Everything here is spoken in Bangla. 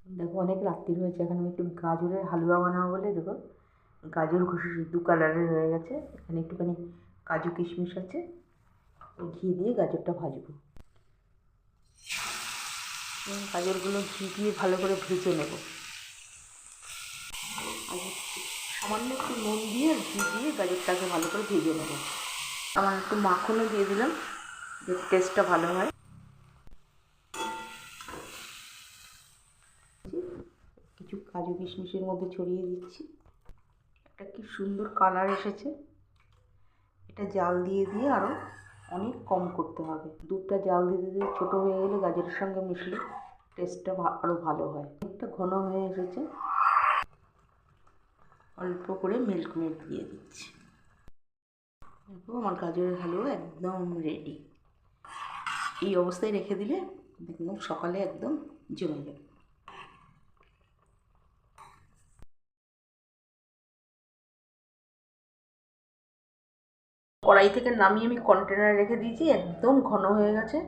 দেখো অনেক রাত্রি হয়েছে, এখন আমি একটু গাজরের হালুয়া বানাবো বলে দেখো গাজর ঘষে দু কালারের হয়ে গেছে। এখানে একটুখানি কাজু কিশমিশ আছে, ঘি দিয়ে গাজরটা ভাজবো। গাজরগুলো ঘি দিয়ে ভালো করে ভেজে নেব। আর সামান্য একটু নুন দিয়ে ঘি দিয়ে গাজরটাকে ভালো করে ভেজে নেব। আমার একটু মাখনও দিয়ে দিলাম, টেস্টটা ভালো হয়। কিছু কাজু কিশমিশের মধ্যে ছড়িয়ে দিচ্ছি। একটা কি সুন্দর কালার এসেছে। এটা জাল দিয়ে দিয়ে আরও অনেক কম করতে হবে। দুধটা জাল দিতে দিয়ে ছোটো হয়ে গেলে গাজরের সঙ্গে মিশলে টেস্টটা আরও ভালো হয়। অনেকটা ঘন হয়ে এসেছে, অল্প করে মিল্ক মেড দিয়ে দিচ্ছি। দেখো আমার গাজরের হালুয়া একদম রেডি। এই অবস্থায় রেখে দিলে দেখুন সকালে একদম জমে যাবে। কড়াই থেকে নামিয়ে আমি কন্টেনারে রেখে দিয়েছি, একদম ঘন হয়ে গেছে।